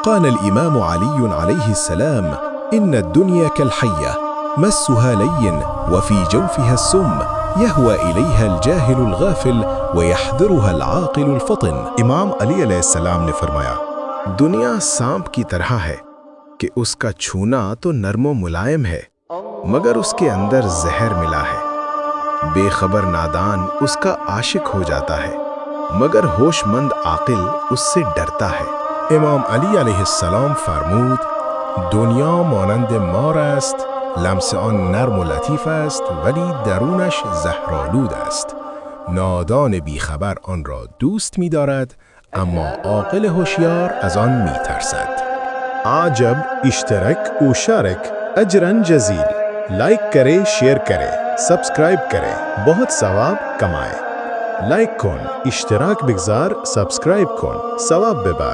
قال الإمام علي عليه السلام: إن الدنيا كالحية مسها لين وفي جوفها السم يهوى إليها الجاهل الغافل ويحذرها العاقل الفطن। इमाम अली अलैहिस्सलाम ने फरमाया, दुनिया सांप की तरह है कि उसका छूना तो नर्मो मुलायम है, मगर उसके अंदर जहर मिला है। बेखबर नादान उसका आशिक हो जाता है, मगर होशमंद आकिल उससे डरता है। इमाम अली अलैहिस्सलाम फरमूद, दुनिया मानंद मार است، لمس آن نرم و لطیف است ولی درونش زهرآلود است. نادان بیخبر آن را دوست می‌دارد اما عاقل هوشیار از آن می‌ترسد. عجب اشترک و شارک اجرا جزیل. लाइक करें, शेयर करें, सब्सक्राइब करें, बहुत सवाब कमाएं। लाइक कौन, इश्तराक बिगजार, सब्सक्राइब कौन, सवाब बेबार।